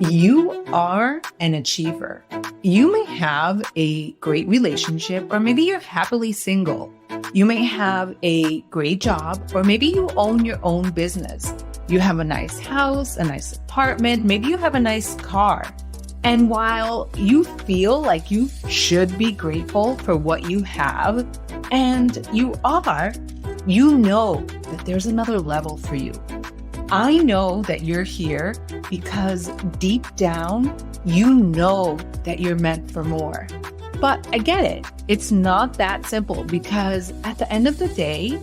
You are an achiever. You may have a great relationship, or maybe you're happily single. You may have a great job, or maybe you own your own business. You have a nice house, a nice apartment, maybe you have a nice car. And while you feel like you should be grateful for what you have, and you are, you know that there's another level for you. I know that you're here because deep down, you know that you're meant for more. But I get it. It's not that simple because at the end of the day,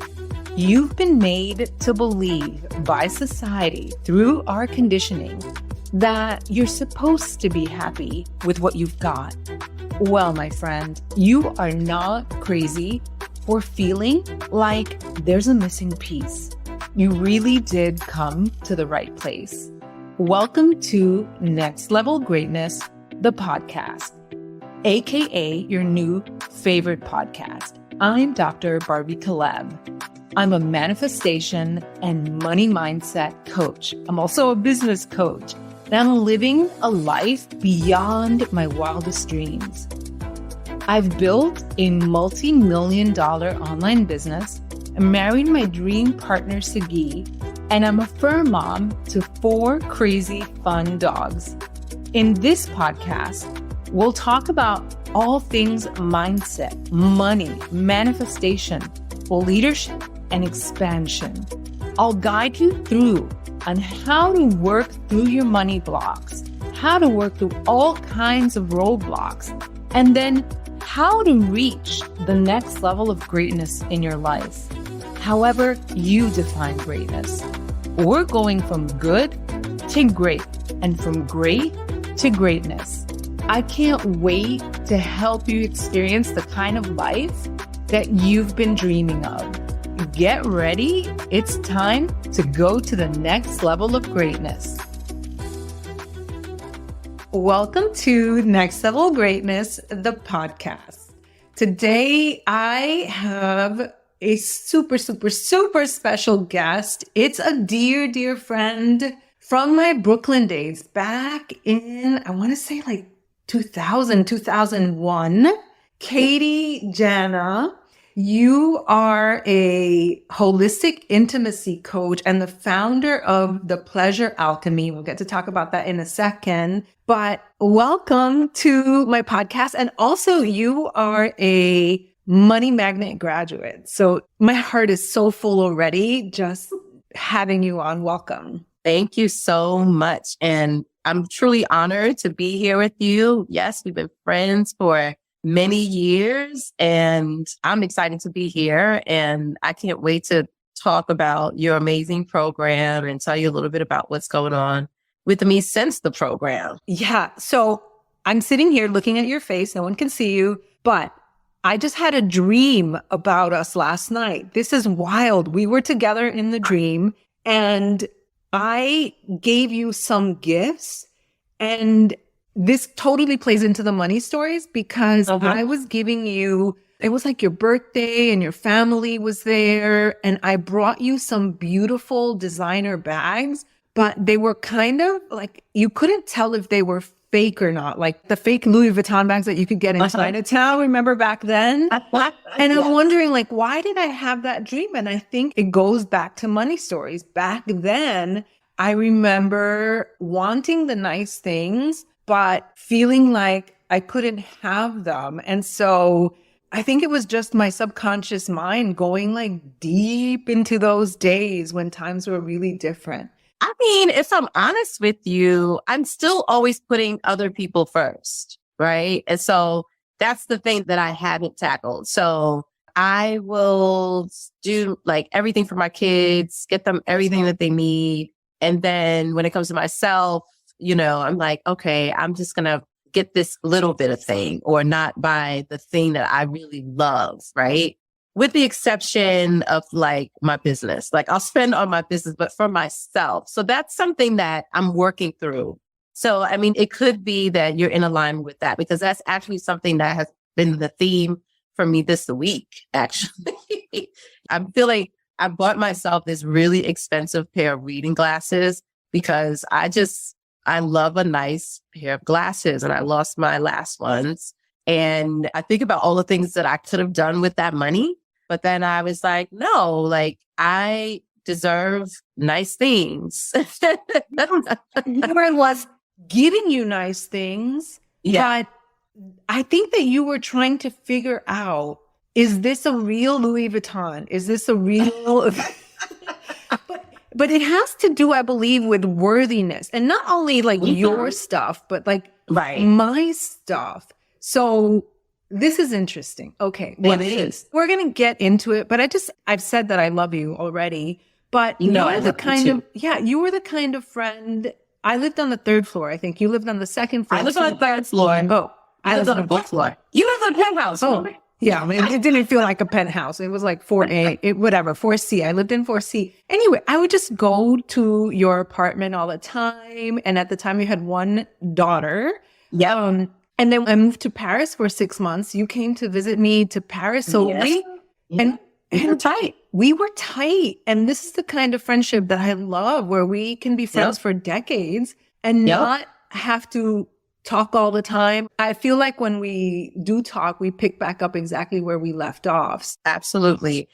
you've been made to believe by society through our conditioning that you're supposed to be happy with what you've got. Well, my friend, you are not crazy for feeling like there's a missing piece. You really did come to the right place. Welcome to Next Level Greatness, the podcast, aka your new favorite podcast. I'm Dr. Barbie Caleb. I'm a manifestation and money mindset coach. I'm also a business coach, and I'm living a life beyond my wildest dreams. I've built a multi-million-dollar online business, I'm married my dream partner, Sagi, and I'm a fur mom to 4 crazy fun dogs. In this podcast, we'll talk about all things mindset, money, manifestation, leadership, and expansion. I'll guide you through on how to work through your money blocks, how to work through all kinds of roadblocks, and then how to reach the next level of greatness in your life. However you define greatness. We're going from good to great and from great to greatness. I can't wait to help you experience the kind of life that you've been dreaming of. Get ready. It's time to go to the next level of greatness. Welcome to Next Level Greatness, the podcast. Today, I have a super special guest. It's a dear friend from my Brooklyn days back in, I want to say like 2001. Kadi Janna. You are a holistic intimacy coach and the founder of the Pleasure Alchemy. We'll get to talk about that in a second. But welcome to my podcast. And also, you are a money magnet graduate. So my heart is so full already just having you on. Welcome. Thank you so much. And I'm truly honored to be here with you. Yes, we've been friends for many years and I'm excited to be here. And I can't wait to talk about your amazing program and tell you a little bit about what's going on with me since the program. Yeah. So I'm sitting here looking at your face. No one can see you, but I just had a dream about us last night. This is wild. We were together in the dream and I gave you some gifts, and this totally plays into the money stories because I was giving you, it was like your birthday and your family was there, and I brought you some beautiful designer bags, but they were kind of like, you couldn't tell if they were fake or not, like the fake Louis Vuitton bags that you could get in Chinatown, remember back then? And I'm wondering, like, why did I have that dream? And I think it goes back to money stories. Back then, I remember wanting the nice things, but feeling like I couldn't have them. And so I think it was just my subconscious mind going like deep into those days when times were really different. I mean, if I'm honest with you, I'm still always putting other people first, right? And so that's the thing that I haven't tackled. So I will do like everything for my kids, get them everything that they need. And then when it comes to myself, you know, I'm like, okay, I'm just going to get this little bit of thing or not buy the thing that I really love, right? With the exception of like my business, like I'll spend on my business, but for myself. So that's something that I'm working through. So, I mean, it could be that you're in alignment with that because that's actually something that has been the theme for me this week, actually. I'm feeling I bought myself this really expensive pair of reading glasses because I just I love a nice pair of glasses, and I lost my last ones. And I think about all the things that I could have done with that money. But then I was like, no, like I deserve nice things. Everyone was giving you nice things, but I think that you were trying to figure out, is this a real Louis Vuitton? Is this a real... But it has to do, I believe, with worthiness, and not only like your stuff, but like my stuff. So this is interesting. Okay. It is. We're going to get into it, but I've said that I love you already, but you were the kind of friend. I lived on the 3rd floor. I think you lived on the 2nd floor. I lived on the 3rd floor. Oh, I lived on the 4th floor. You lived on the penthouse. Oh, yeah. I mean, it didn't feel like a penthouse. It was like 4A, whatever, 4C. I lived in 4C. Anyway, I would just go to your apartment all the time. And at the time you had one daughter. Yeah. And then I moved to Paris for 6 months. You came to visit me to Paris. So we were tight. We were tight. And this is the kind of friendship that I love, where we can be friends for decades and not have to talk all the time. I feel like when we do talk, we pick back up exactly where we left off. Absolutely.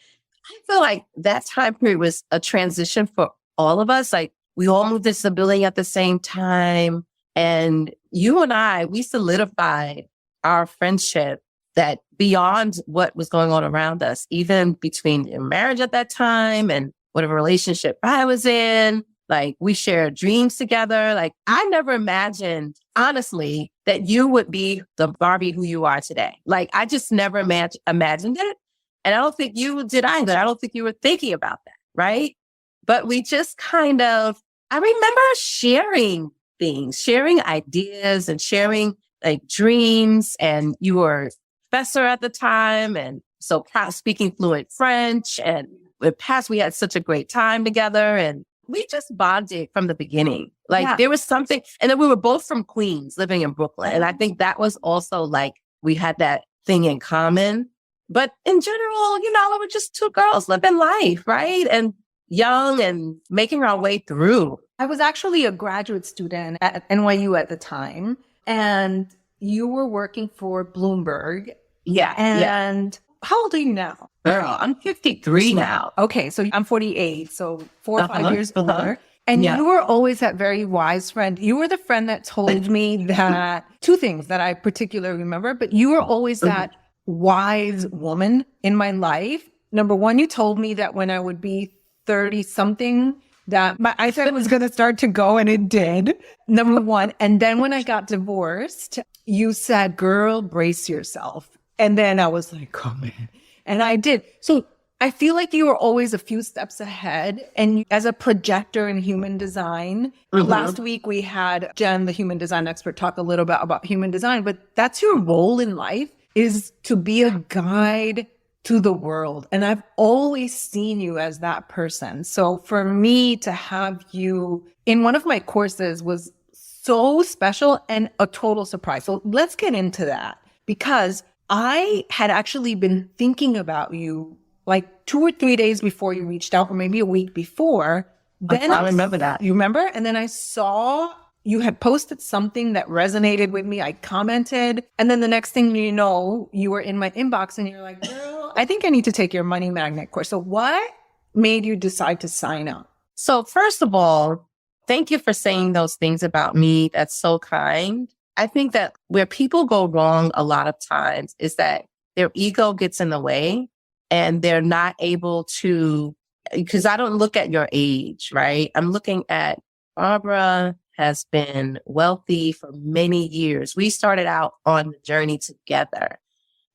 I feel like that time period was a transition for all of us. Like we all moved into the building at the same time. And you and I, we solidified our friendship that beyond what was going on around us, even between your marriage at that time and whatever relationship I was in, like we shared dreams together. Like I never imagined, honestly, that you would be the Barbie who you are today. Like I just never imagined it. And I don't think you did either. I don't think you were thinking about that. Right. But we just kind of, I remember sharing things, sharing ideas and sharing like dreams. And you were a professor at the time. And so speaking fluent French. And with past, we had such a great time together. And we just bonded from the beginning. Like there was something. And then we were both from Queens living in Brooklyn. And I think that was also like, we had that thing in common. But in general, we were just two girls living life, right? And young and making our way through. I was actually a graduate student at NYU at the time, and you were working for Bloomberg. Yeah. And how old are you now? Girl, I'm 53 now. Okay, so I'm 48, so 4 or 5 years older. And you were always that very wise friend. You were the friend that told me that two things that I particularly remember, but you were always that wise woman in my life. Number one, you told me that when I would be 30 something, that my eyesight was going to start to go, and it did. Number one. And then when I got divorced, you said, girl, brace yourself. And then I was like, oh man. And I did. So I feel like you were always a few steps ahead. And as a projector in human design, last week we had Jen, the human design expert, talk a little bit about human design, but that's your role in life, is to be a guide to the world. And I've always seen you as that person. So for me to have you in one of my courses was so special and a total surprise. So let's get into that, because I had actually been thinking about you like 2 or 3 days before you reached out, or maybe a week before. Then I remember that. You remember? And then I saw you had posted something that resonated with me. I commented. And then the next thing you know, you were in my inbox and you're like, girl, I think I need to take your money magnet course. So what made you decide to sign up? So first of all, thank you for saying those things about me. That's so kind. I think that where people go wrong a lot of times is that their ego gets in the way and they're not able to, because I don't look at your age, right? I'm looking at Barbara has been wealthy for many years. We started out on the journey together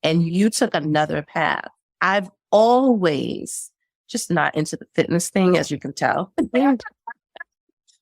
and you took another path. I've always just not into the fitness thing, as you can tell.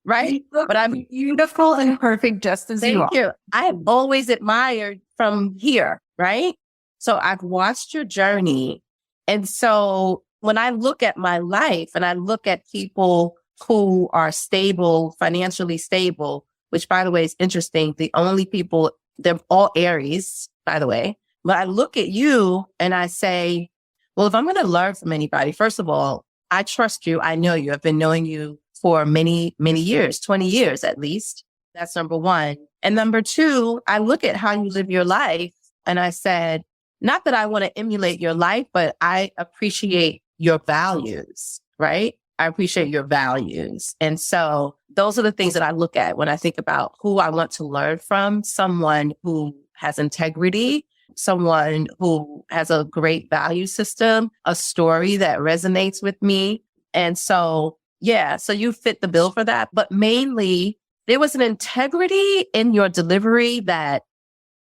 Right? But I'm beautiful and perfect just as you are. Thank you. I have always admired from here, right? So I've watched your journey. And so when I look at my life and I look at people who are stable, financially stable, which by the way is interesting. The only people, they're all Aries, by the way. But I look at you and I say, well, if I'm going to learn from anybody, first of all, I trust you. I know you. I've been knowing you for many, many years, 20 years at least. That's number one. And number two, I look at how you live your life and I said, not that I want to emulate your life, but I appreciate your values, right? I appreciate your values. And so those are the things that I look at when I think about who I want to learn from: someone who has integrity, someone who has a great value system, a story that resonates with me. And so, yeah, so you fit the bill for that. But mainly, there was an integrity in your delivery that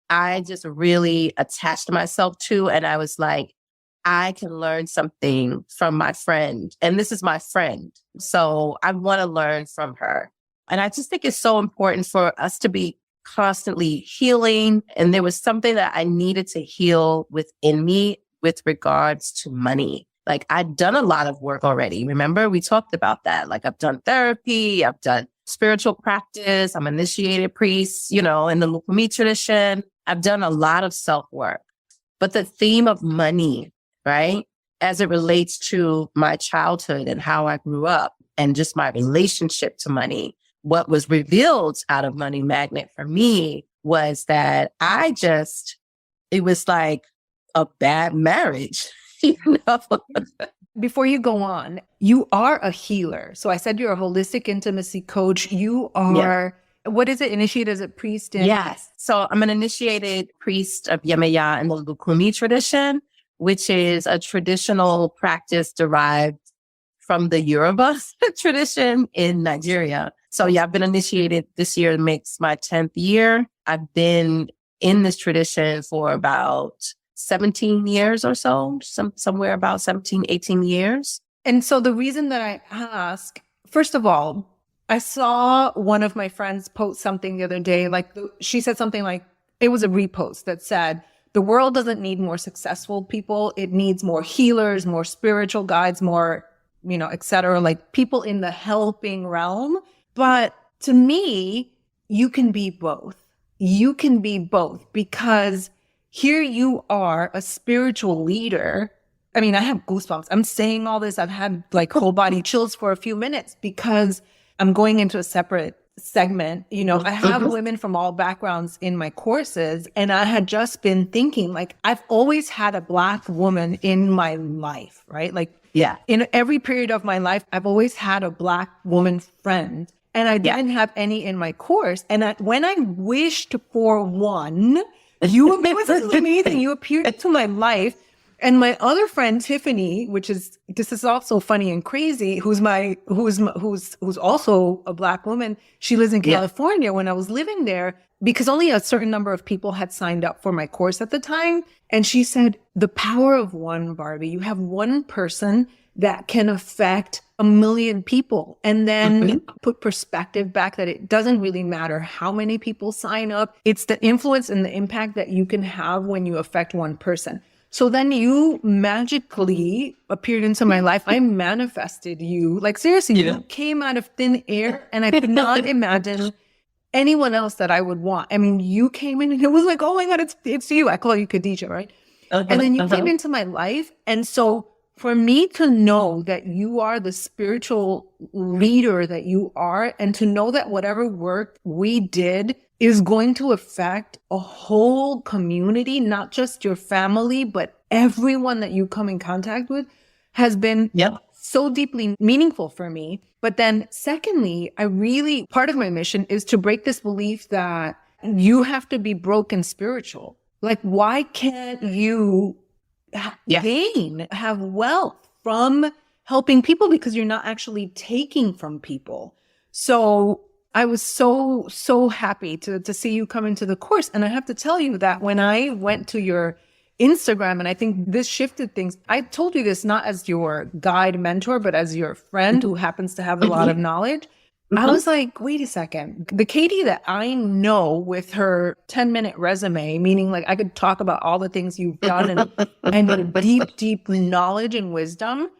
I just really attached myself to. And I was like, I can learn something from my friend. And this is my friend. So I want to learn from her. And I just think it's so important for us to be constantly healing. And there was something that I needed to heal within me with regards to money. Like, I'd done a lot of work already. Remember, we talked about that. Like, I've done therapy, I've done spiritual practice, I'm initiated priest, in the Alchemy tradition. I've done a lot of self-work. But the theme of money, right, as it relates to my childhood and how I grew up and just my relationship to money, what was revealed out of Money Magnet for me was that it was like a bad marriage. Before you go on, you are a healer. So I said you're a holistic intimacy coach. You are, what is it? Initiated as a priest? Yes. So I'm an initiated priest of Yemaya in the Alchemy tradition, which is a traditional practice derived from the Yoruba tradition in Nigeria. So yeah, I've been initiated this year, makes my 10th year. I've been in this tradition for about 17 years or so, somewhere about 17, 18 years. And so the reason that I ask, first of all, I saw one of my friends post something the other day, she said something like, it was a repost that said, the world doesn't need more successful people. It needs more healers, more spiritual guides, more, et cetera, like people in the helping realm. But to me, you can be both. You can be both, because here you are, a spiritual leader. I mean, I have goosebumps. I'm saying all this. I've had whole body chills for a few minutes because I'm going into a separate segment. I have women from all backgrounds in my courses. And I had just been thinking, I've always had a Black woman in my life, right? In every period of my life, I've always had a Black woman friend. And I didn't have any in my course. And when I wished for one, it was amazing. You appeared into my life. And my other friend, Tiffany, this is also funny and crazy, who's also a Black woman. She lives in California. When I was living there, because only a certain number of people had signed up for my course at the time. And she said, the power of one, Barbie, you have one person that can affect 1 million people. And then put perspective back that it doesn't really matter how many people sign up. It's the influence and the impact that you can have when you affect one person. So then you magically appeared into my life. I manifested you. Seriously, you came out of thin air, and I could not imagine anyone else that I would want. I mean, you came in and it was like, oh my God, it's you. I call you Khadija, right? And then you came into my life. And so for me to know that you are the spiritual leader that you are, and to know that whatever work we did is going to affect a whole community, not just your family, but everyone that you come in contact with, has been so deeply meaningful for me. But then secondly, part of my mission is to break this belief that you have to be broken spiritual. Why can't you have wealth from helping people, because you're not actually taking from people? So I was so happy to see you come into the course. And I have to tell you that when I went to your Instagram, and I think this shifted things, I told you this not as your guide mentor, but as your friend who happens to have a lot of knowledge. I was like, wait a second. The Katie that I know with her 10-minute resume, meaning I could talk about all the things you've done and your deep knowledge and wisdom,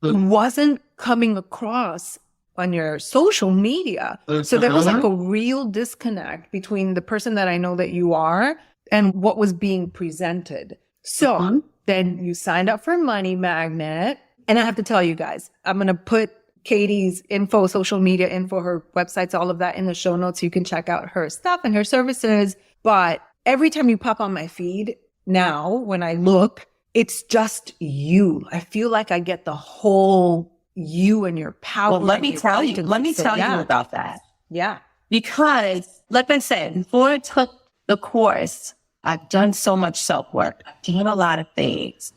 wasn't coming across on your social media. So there was a real disconnect between the person that I know that you are and what was being presented. So then you signed up for Money Magnet. And I have to tell you guys, I'm going to put Katie's info, social media info, her websites, all of that in the show notes. You can check out her stuff and her services. But every time you pop on my feed now, when I look, it's just you. I feel like I get the whole you and your power. Well, let me tell you about that. Yeah. Because, like I said, before I took the course, I've done so much self-work. I've done a lot of things.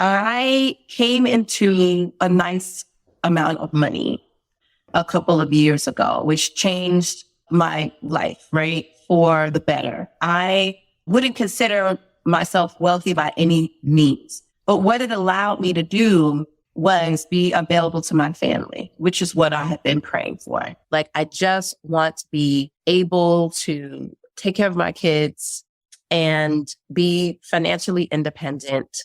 I came into a nice amount of money a couple of years ago, which changed my life, right? For the better. I wouldn't consider myself wealthy by any means, but what it allowed me to do was be available to my family, which is what I have been praying for. Like, I just want to be able to take care of my kids and be financially independent.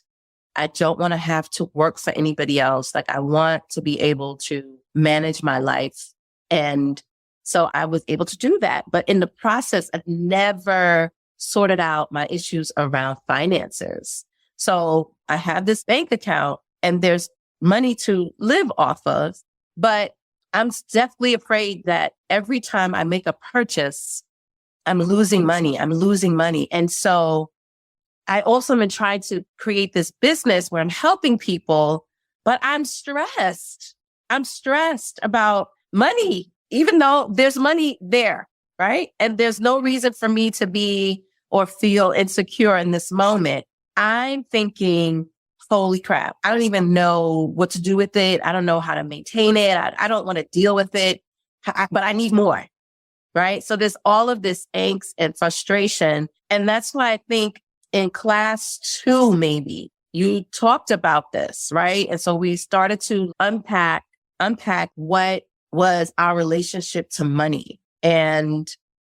I don't want to have to work for anybody else. Like, I want to be able to manage my life. And so I was able to do that. But in the process, I've never sorted out my issues around finances. So I have this bank account and there's money to live off of, but I'm definitely afraid that every time I make a purchase, I'm losing money. And so I also been trying to create this business where I'm helping people, but I'm stressed. I'm stressed about money, even though there's money there, right? And there's no reason for me to be or feel insecure in this moment. I'm thinking, holy crap, I don't even know what to do with it. I don't know how to maintain it. I don't want to deal with it, but I need more, right? So there's all of this angst and frustration. And that's why I think in class 2, maybe you talked about this, right? And so we started to unpack what was our relationship to money. And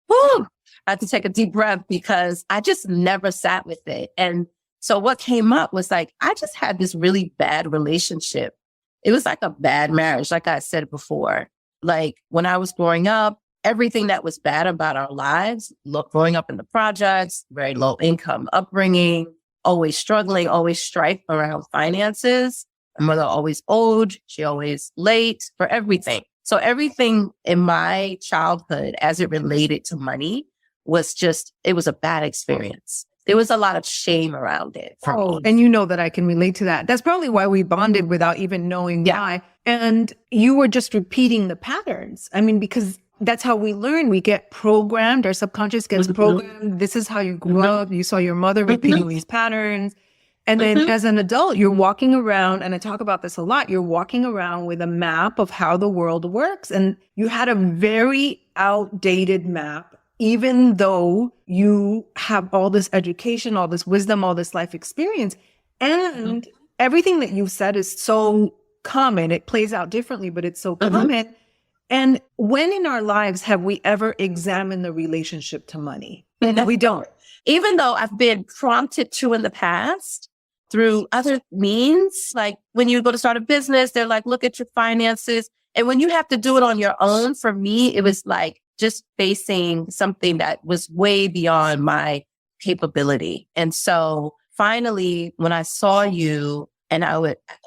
I had to take a deep breath because I just never sat with it. And so what came up was like, I just had this really bad relationship. It was like a bad marriage, like I said before. Like, when I was growing up, everything that was bad about our lives, growing up in the projects, very low income upbringing, always struggling, always strife around finances. My mother always owed, she always late for everything. So everything in my childhood as it related to money was it was a bad experience. There was a lot of shame around it for me. And you know that I can relate to that. That's probably why we bonded without even knowing why. And you were just repeating the patterns. I mean, because that's how we learn. We get programmed. Our subconscious gets programmed. This is how you grew up. You saw your mother repeating these patterns. And then as an adult, you're walking around, and I talk about this a lot, you're walking around with a map of how the world works. And you had a very outdated map, even though you have all this education, all this wisdom, all this life experience. And everything that you've said is so common. It plays out differently, but it's so common. And when in our lives have we ever examined the relationship to money? We don't. Even though I've been prompted to in the past through other means, like when you go to start a business, they're like, look at your finances. And when you have to do it on your own, for me, it was like just facing something that was way beyond my capability. And so finally, when I saw you and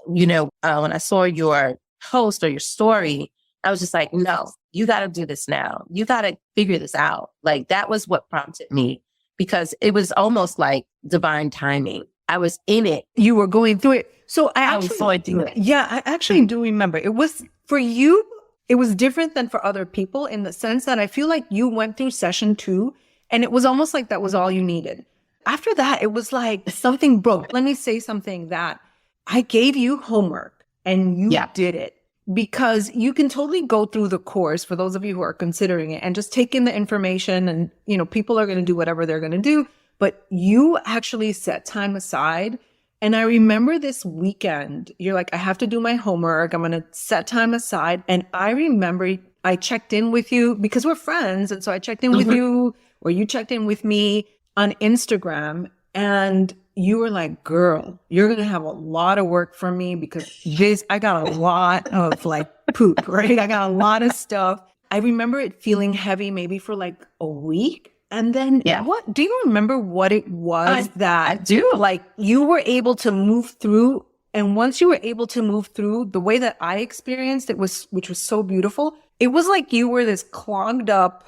when I saw your post or your story, I was just like, no, you got to do this now. You got to figure this out. Like, that was what prompted me, because it was almost like divine timing. I was in it. You were going through it. So I was going through it. Yeah, I actually do remember. It was, for you, it was different than for other people in the sense that I feel like you went through session 2 and it was almost like that was all you needed. After that, it was like something broke. Let me say something that I gave you homework and you did it. Because you can totally go through the course, for those of you who are considering it, and just take in the information, and, people are going to do whatever they're going to do. But you actually set time aside. And I remember this weekend, you're like, I have to do my homework. I'm going to set time aside. And I remember I checked in with you because we're friends. And so I checked in with you, or you checked in with me on Instagram. And you were like, girl, you're going to have a lot of work from me because I got a lot of like poop, right? I got a lot of stuff. I remember it feeling heavy maybe for like a week. And then do you remember what it was I do. Like you were able to move through And once you were able to move through, the way that I experienced it was, which was so beautiful, it was like you were this clogged up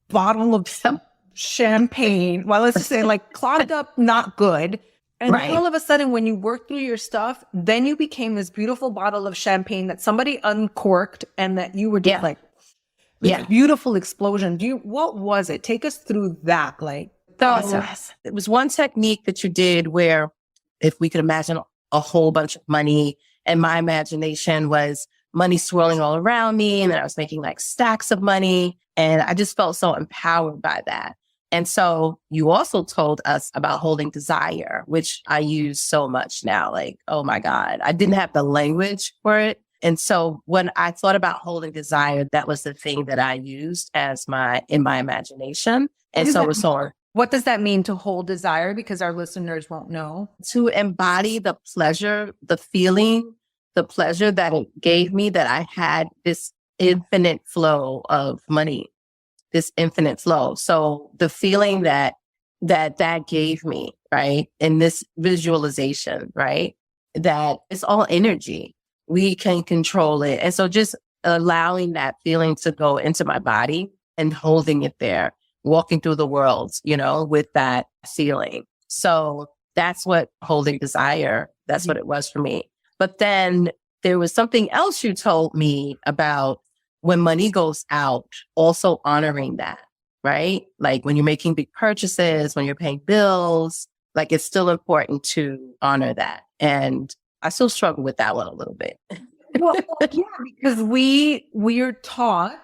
bottle of champagne. Well, let's just say like clogged up, not good. And then all of a sudden, when you worked through your stuff, then you became this beautiful bottle of champagne that somebody uncorked and that you were just like, beautiful explosion. What was it? Take us through that, like, process. It was one technique that you did where if we could imagine a whole bunch of money, and my imagination was money swirling all around me, and then I was making like stacks of money, and I just felt so empowered by that. And so you also told us about holding desire, which I use so much now. Like, oh my God, I didn't have the language for it. And so when I thought about holding desire, that was the thing that I used as in my imagination. And so it was so. What does that mean to hold desire? Because our listeners won't know. To embody the pleasure, the feeling, the pleasure that it gave me, that I had this infinite flow of money, this infinite flow. So the feeling that gave me, right? In this visualization, right? That it's all energy. We can control it. And so just allowing that feeling to go into my body and holding it there, walking through the world, with that feeling. So that's what holding desire, that's what it was for me. But then there was something else you told me about when money goes out, also honoring that, right? Like when you're making big purchases, when you're paying bills, like it's still important to honor that. And I still struggle with that one a little bit. Well, yeah, because we are taught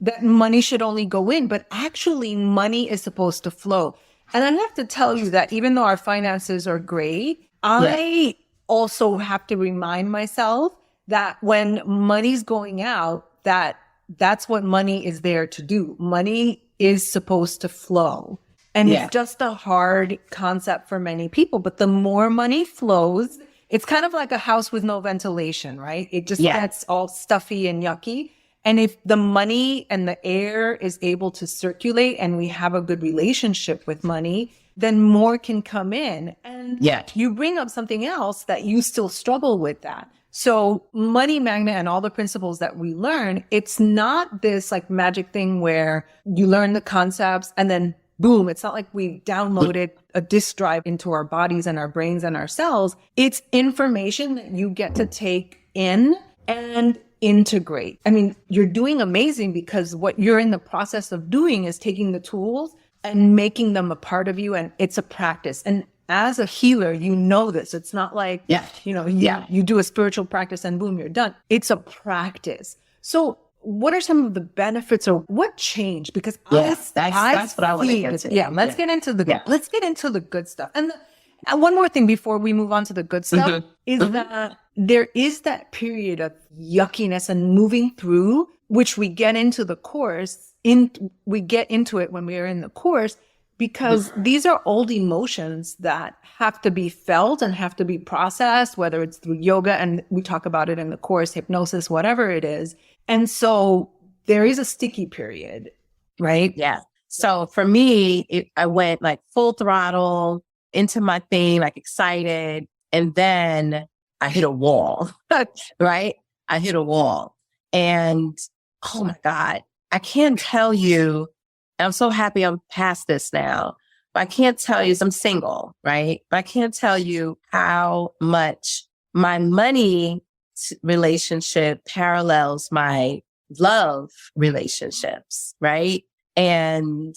that money should only go in, but actually money is supposed to flow. And I have to tell you that even though our finances are great, I also have to remind myself that when money's going out, that's what money is there to do. Money is supposed to flow. And it's just a hard concept for many people. But the more money flows, it's kind of like a house with no ventilation, right? It just gets all stuffy and yucky. And if the money and the air is able to circulate and we have a good relationship with money, then more can come in. And you bring up something else that you still struggle with that. So money magnet and all the principles that we learn, it's not this like magic thing where you learn the concepts and then boom, it's not like we downloaded a disk drive into our bodies and our brains and our cells. It's information that you get to take in and integrate. I mean, you're doing amazing because what you're in the process of doing is taking the tools and making them a part of you. And it's a practice. And as a healer, you know this. It's not like, you do a spiritual practice and boom, you're done. It's a practice. So what are some of the benefits or what changed? Because that's what I want to get into. Let's get into the good stuff. And one more thing before we move on to the good stuff is that there is that period of yuckiness and moving through, which we get into the course. We get into it when we are in the course because these are old emotions that have to be felt and have to be processed, whether it's through yoga, and we talk about it in the course, hypnosis, whatever it is. And so there is a sticky period, right? Yeah. So for me, I went like full throttle into my thing, like excited. And then I hit a wall, right? I hit a wall. And oh my God, I can't tell you, and I'm so happy I'm past this now, but I can't tell you, I'm single, right? But I can't tell you how much my money relationship parallels my love relationships, right? And,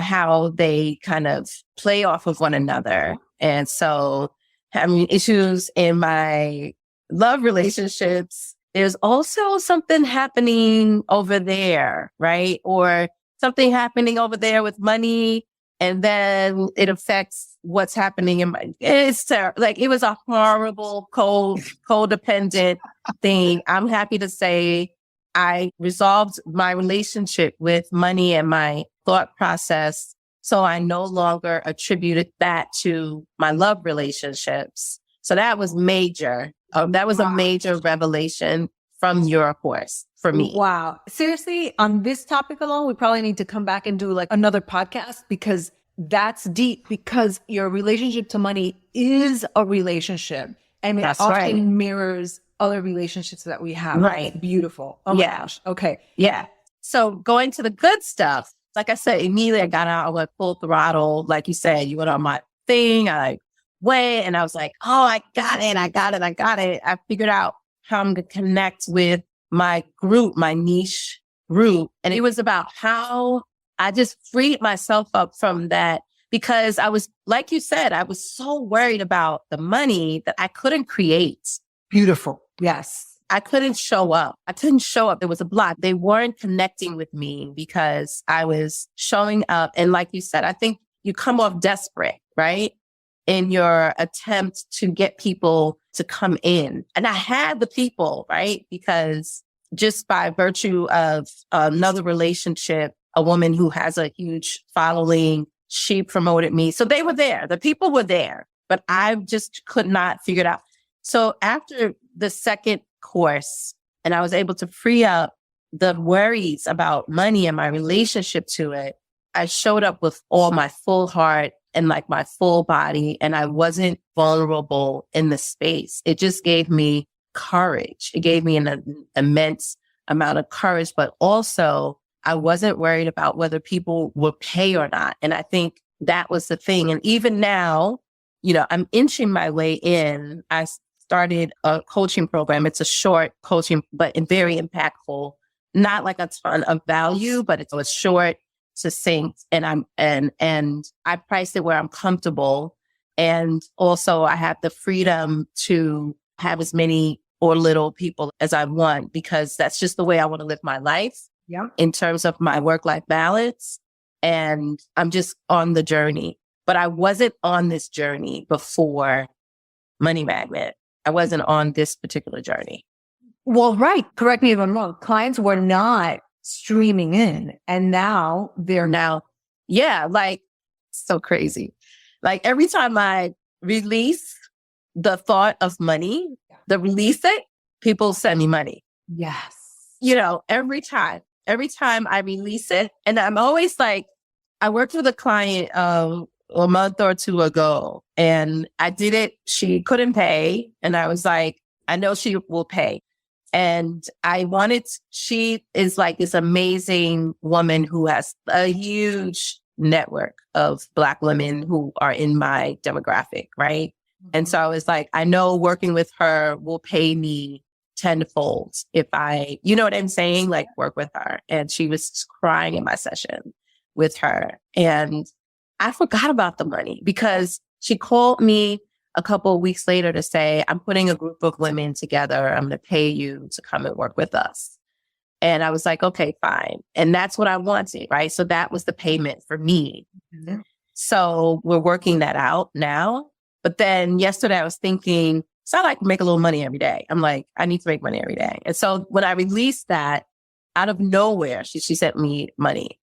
how they kind of play off of one another. And so having issues in my love relationships, there's also something happening over there, right? Or something happening over there with money. And then it affects what's happening in it's like, it was a horrible, codependent thing. I'm happy to say I resolved my relationship with money and my thought process. So I no longer attributed that to my love relationships. So that was major. That was a major revelation from your course for me. Wow. Seriously, on this topic alone, we probably need to come back and do like another podcast because That's deep because your relationship to money is a relationship and it That's often right. mirrors other relationships that we have. Right. That's beautiful. Oh my Yeah. gosh. Okay. Yeah. So going to the good stuff, like I said, immediately I got out, I went full throttle. Like you said, you went on my thing. I went and I was like, oh, I got it. I got it. I got it. I figured out how I'm going to connect with my group, my niche group. And it was about how I just freed myself up from that because I was, like you said, I was so worried about the money that I couldn't create. Beautiful. Yes. I couldn't show up. I couldn't show up. There was a block. They weren't connecting with me because I was showing up. And like you said, I think you come off desperate, right? In your attempt to get people to come in. And I had the people, right? Because just by virtue of another relationship, a woman who has a huge following, she promoted me. So they were there. The people were there, but I just could not figure it out. So after the second course, and I was able to free up the worries about money and my relationship to it, I showed up with all my full heart and like my full body, and I wasn't vulnerable in the space. It just gave me courage. It gave me an immense amount of courage, but also I wasn't worried about whether people would pay or not. And I think that was the thing. And even now, I'm inching my way in. I started a coaching program. It's a short coaching, but very impactful, not like a ton of value, but it was short, succinct, and I priced it where I'm comfortable. And also I have the freedom to have as many or little people as I want, because that's just the way I want to live my life. Yeah. In terms of my work-life balance. And I'm just on the journey, but I wasn't on this journey before Money Magnet. I wasn't on this particular journey. Well, right. Correct me if I'm wrong. Clients were not streaming in and now they're yeah, like so crazy. Like every time I release the thought of money, release it, people send me money. Yes. Every time I release it. And I'm always like, I worked with a client a month or two ago and I did it. She couldn't pay. And I was like, I know she will pay. And she is like this amazing woman who has a huge network of Black women who are in my demographic. Right. Mm-hmm. And so I was like, I know working with her will pay me tenfold if I, you know what I'm saying? Like work with her. And she was crying in my session with her. And I forgot about the money because she called me a couple of weeks later to say, I'm putting a group of women together. I'm going to pay you to come and work with us. And I was like, okay, fine. And that's what I wanted, right? So that was the payment for me. Mm-hmm. So we're working that out now. But then yesterday I was thinking, it's not like I make a little money every day. I'm like, I need to make money every day. And so when I released that, out of nowhere, she sent me money.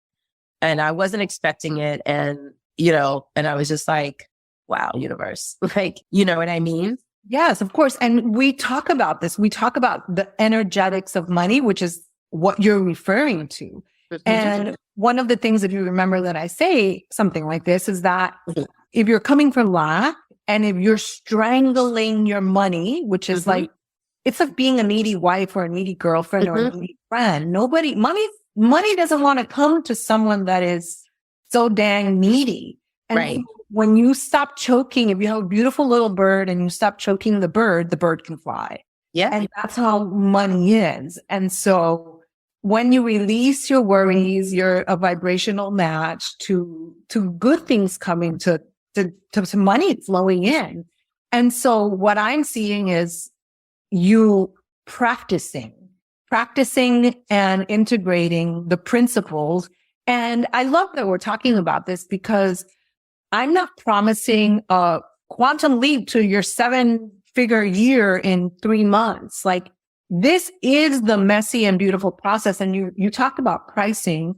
And I wasn't expecting it. And, and I was just like, wow, universe. Like, you know what I mean? Yes, of course. And we talk about this. We talk about the energetics of money, which is what you're referring to. Mm-hmm. And one of the things, if you remember that I say something like this, is that if you're coming from lack, and if you're strangling your money, which is like, it's like being a needy wife or a needy girlfriend or a needy friend. Money doesn't want to come to someone that is so dang needy. And right. When you stop choking, if you have a beautiful little bird and you stop choking the bird can fly. Yeah. And that's how money is. And so when you release your worries, you're a vibrational match to good things coming to money flowing in. And so what I'm seeing is you practicing and integrating the principles. And I love that we're talking about this because I'm not promising a quantum leap to your 7-figure year in 3 months. Like this is the messy and beautiful process. And you talk about pricing.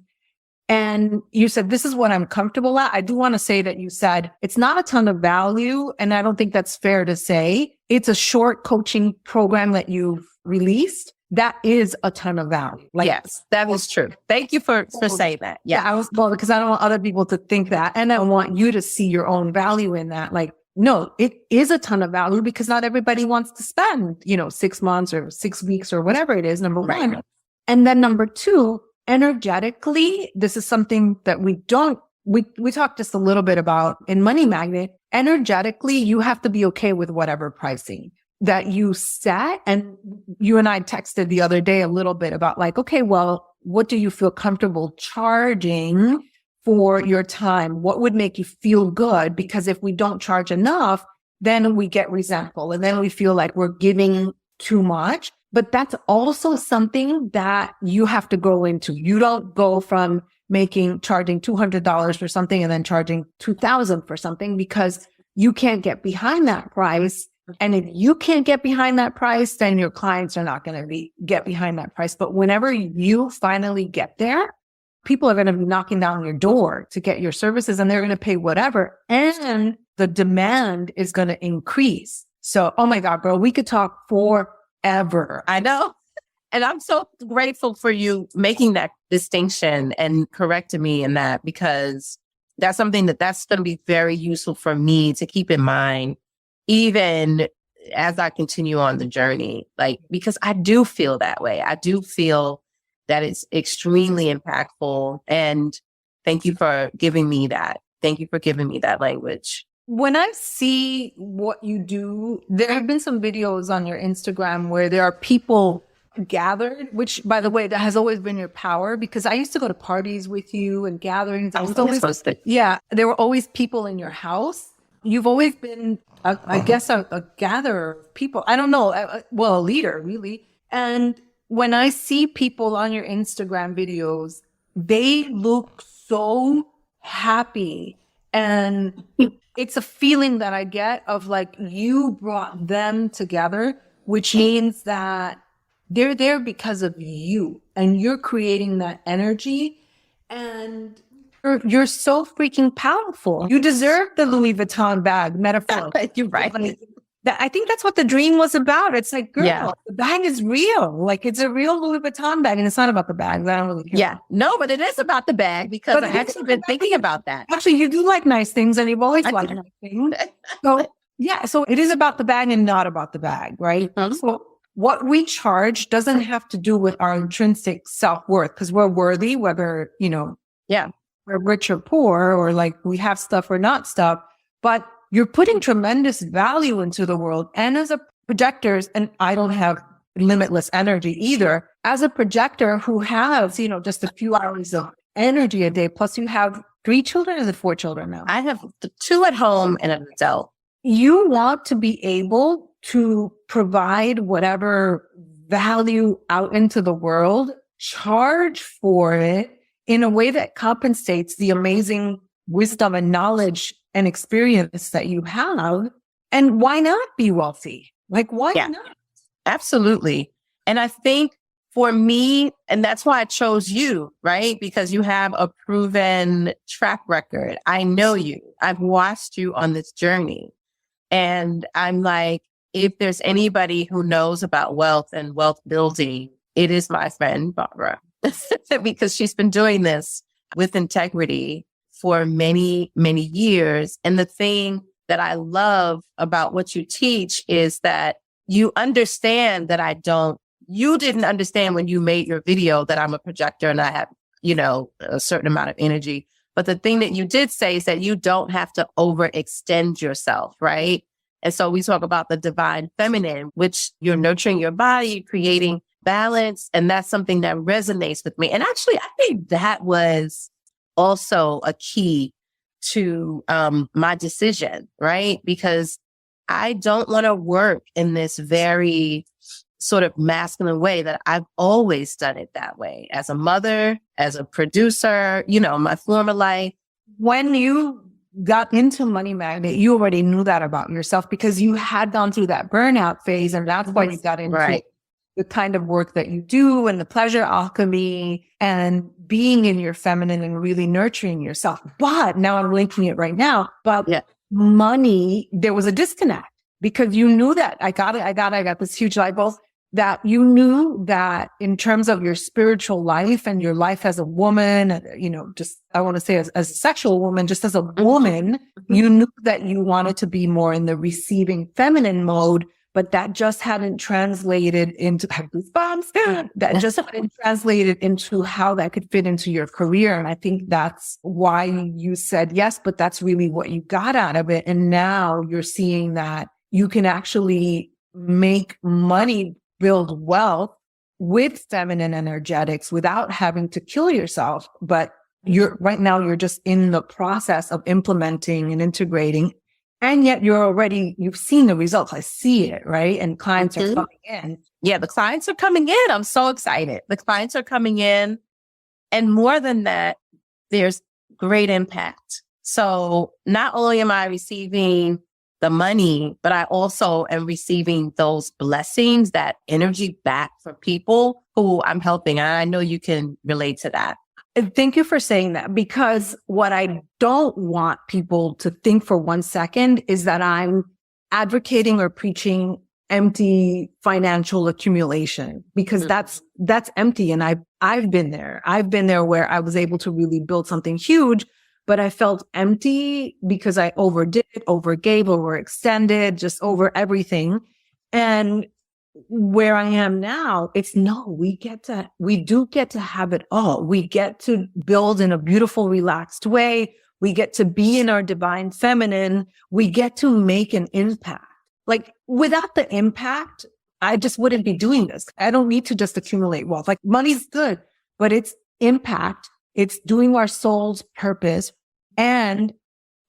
And you said, this is what I'm comfortable at. I do want to say that you said it's not a ton of value. And I don't think that's fair to say. It's a short coaching program that you've released. that is a ton of value. Like, yes, that is true. Thank you for saying that. Yeah. Because I don't want other people to think that. And I want you to see your own value in that. Like, no, it is a ton of value because not everybody wants to spend, 6 months or 6 weeks or whatever it is, number one. And then number two, energetically, this is something that we talked just a little bit about in Money Magnet. Energetically, you have to be okay with whatever pricing that you set. And you and I texted the other day a little bit about like, okay, well, what do you feel comfortable charging for your time? What would make you feel good? Because if we don't charge enough, then we get resentful and then we feel like we're giving too much. But that's also something that you have to grow into. You don't go from charging $200 for something and then charging $2,000 for something because you can't get behind that price. And if you can't get behind that price, then your clients are not going to get behind that price. But whenever you finally get there, people are going to be knocking down your door to get your services and they're going to pay whatever. And the demand is going to increase. So, oh my God, bro, we could talk forever. I know. And I'm so grateful for you making that distinction and correcting me in that, because that's something that's going to be very useful for me to keep in mind, even as I continue on the journey, like, because I do feel that way. I do feel that it's extremely impactful. And thank you for giving me that. Thank you for giving me that language. When I see what you do, there have been some videos on your Instagram where there are people gathered, which, by the way, that has always been your power, because I used to go to parties with you and gatherings. There were always people in your house. You've always been, I guess, a gatherer of people. I don't know. A leader, really. And when I see people on your Instagram videos, they look so happy. And it's a feeling that I get of like you brought them together, which means that they're there because of you and you're creating that energy and you're so freaking powerful. You deserve the Louis Vuitton bag, metaphor. You're right. I think that's what the dream was about. It's like, girl, the bag is real. Like, it's a real Louis Vuitton bag, and it's not about the bags. I don't really care. Yeah. No, but it is about the bag because I've actually been thinking about that. Actually, you do like nice things, and you've always liked nice things. So it is about the bag and not about the bag, right? Mm-hmm. So what we charge doesn't have to do with our intrinsic self-worth, because we're worthy, whether, we're rich or poor, or like we have stuff or not stuff, but you're putting tremendous value into the world. And as a projector, and I don't have limitless energy either, as a projector who has, just a few hours of energy a day, plus you have 3 children, or is it 4 children now? I have 2 at home and an adult. You want to be able to provide whatever value out into the world, charge for it in a way that compensates the amazing wisdom and knowledge and experience that you have. And why not be wealthy? Like, why not? Absolutely. And I think for me, and that's why I chose you, right? Because you have a proven track record. I know you. I've watched you on this journey. And I'm like, if there's anybody who knows about wealth and wealth building, it is my friend, Barbara, because she's been doing this with integrity for many, many years. And the thing that I love about what you teach is that you understand that you didn't understand when you made your video that I'm a projector and I have, a certain amount of energy. But the thing that you did say is that you don't have to overextend yourself, right? And so we talk about the divine feminine, which you're nurturing your body, creating balance. And that's something that resonates with me. And actually, I think that was also a key to my decision, right? Because I don't want to work in this very sort of masculine way that I've always done it that way. As a mother, as a producer, my former life. When you got into Money Magnet, you already knew that about yourself because you had gone through that burnout phase. And that's why you got into the kind of work that you do and the pleasure alchemy and being in your feminine and really nurturing yourself. But now I'm linking it right now. But money, there was a disconnect because you knew that I got this huge light bulb. that you knew that in terms of your spiritual life and your life as a woman, just, I want to say as a sexual woman, just as a woman, you knew that you wanted to be more in the receiving feminine mode, but that just hadn't translated into that just hadn't translated into how that could fit into your career. And I think that's why you said yes, but that's really what you got out of it. And now you're seeing that you can actually make money, build wealth with feminine energetics without having to kill yourself. But right now you're just in the process of implementing and integrating. And yet you've seen the results. I see it, right? And clients are coming in. Yeah, the clients are coming in. I'm so excited. The clients are coming in. And more than that, there's great impact. So not only am I receiving the money, but I also am receiving those blessings, that energy back from people who I'm helping. And I know you can relate to that. And thank you for saying that, because what I don't want people to think for 1 second is that I'm advocating or preaching empty financial accumulation, because that's empty. And I've been there. I've been there where I was able to really build something huge, but I felt empty because I overdid, overgave, overextended, just over everything. And where I am now, we do get to have it all. We get to build in a beautiful, relaxed way. We get to be in our divine feminine. We get to make an impact. Like, without the impact, I just wouldn't be doing this. I don't need to just accumulate wealth. Like, money's good, but it's impact. It's doing our soul's purpose. And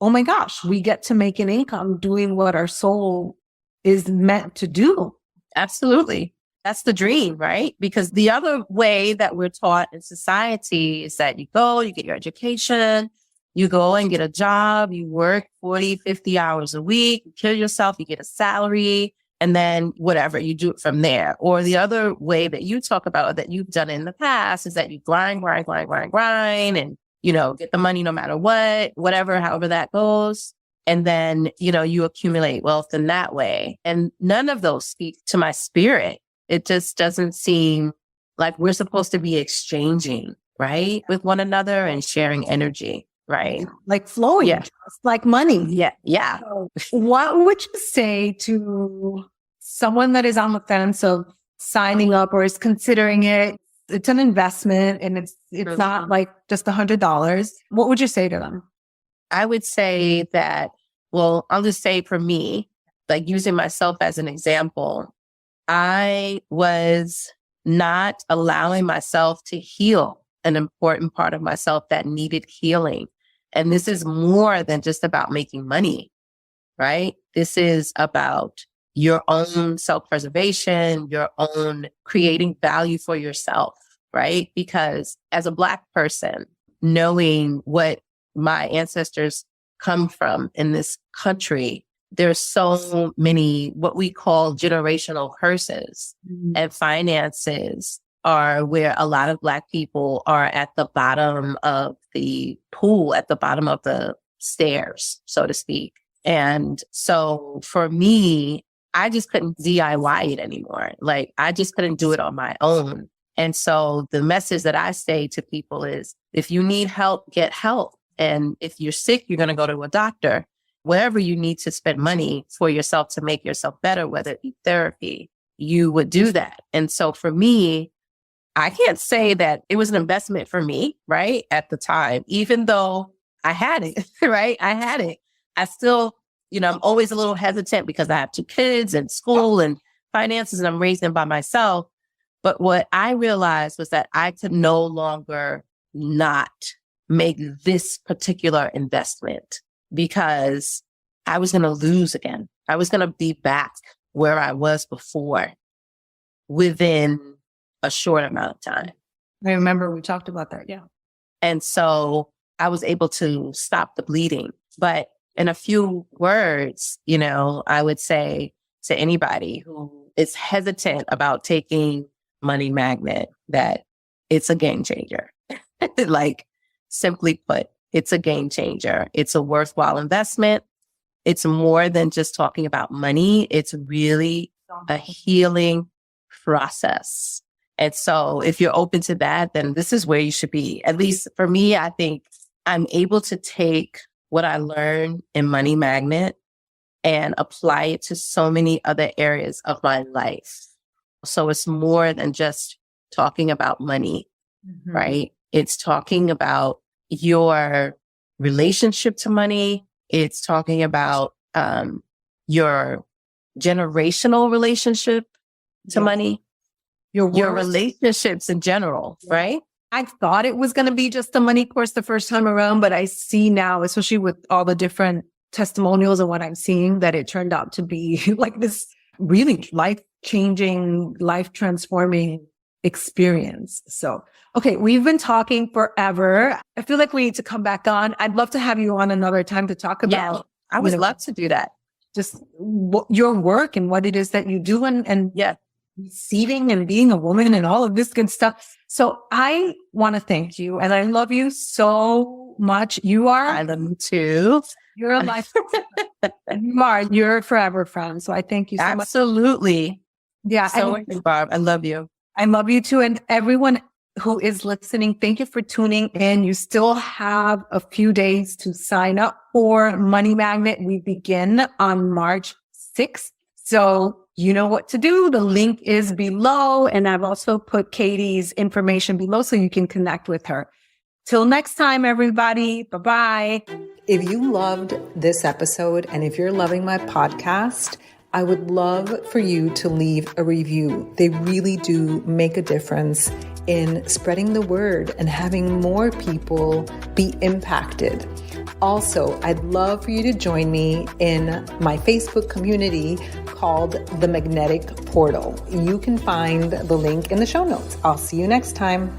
oh my gosh, we get to make an income doing what our soul is meant to do. Absolutely. That's the dream, right? Because the other way that we're taught in society is that you get your education, you go and get a job, you work 40, 50 hours a week, you kill yourself, you get a salary, and then whatever, you do it from there. Or the other way that you talk about that you've done in the past is that you grind, and, get the money no matter what, whatever, however that goes. And then, you accumulate wealth in that way. And none of those speak to my spirit. It just doesn't seem like we're supposed to be exchanging, right, with one another and sharing energy, right? Like flowing, just like money. Yeah. Yeah. So what would you say to someone that is on the fence of signing up or is considering it? It's an investment and it's not like just $100. What would you say to them? I would say that, well, I'll just say for me, like using myself as an example, I was not allowing myself to heal an important part of myself that needed healing. And this is more than just about making money, right? This is about your own self-preservation, your own creating value for yourself, right? Because as a Black person, knowing what my ancestors come from in this country, there's so many what we call generational curses, and finances are where a lot of Black people are at the bottom of the pool, at the bottom of the stairs, so to speak. And so for me, I just couldn't DIY it anymore. Like, I just couldn't do it on my own. And so the message that I say to people is, if you need help, get help. And if you're sick, you're going to go to a doctor. Wherever you need to spend money for yourself to make yourself better, whether it be therapy, you would do that. And so for me, I can't say that it was an investment for me, right? At the time, even though I had it, right? I had it. I still, I'm always a little hesitant because I have 2 kids and school and finances, and I'm raising them by myself. But what I realized was that I could no longer not make this particular investment, because I was going to lose again. I was going to be back where I was before within a short amount of time. I remember we talked about that. Yeah. And so I was able to stop the bleeding. But in a few words, I would say to anybody who is hesitant about taking Money Magnet that it's a game changer. Like, simply put, it's a game changer. It's a worthwhile investment. It's more than just talking about money. It's really a healing process. And so if you're open to that, then this is where you should be. At least for me, I think I'm able to take what I learned in Money Magnet and apply it to so many other areas of my life. So it's more than just talking about money, right? It's talking about your relationship to money. It's talking about your generational relationship to money, your relationships in general, right? I thought it was going to be just a money course the first time around, but I see now, especially with all the different testimonials and what I'm seeing, that it turned out to be like this really life-changing, life-transforming experience. So, okay, we've been talking forever. I feel like we need to come back on. I'd love to have you on another time to talk about. I would love to do that. Just your work and what it is that you do, and receiving and being a woman and all of this good stuff. So I want to thank you, and I love you so much. I love you too. You're a life. You're a forever friend. So I thank you so much. Absolutely. Yeah. So Barb, I love you. I love you too. And everyone who is listening, thank you for tuning in. You still have a few days to sign up for Money Magnet. We begin on March 6th. So you know what to do. The link is below. And I've also put Kadi's information below so you can connect with her. Till next time, everybody. Bye-bye. If you loved this episode and if you're loving my podcast, I would love for you to leave a review. They really do make a difference in spreading the word and having more people be impacted. Also, I'd love for you to join me in my Facebook community called The Magnetic Portal. You can find the link in the show notes. I'll see you next time.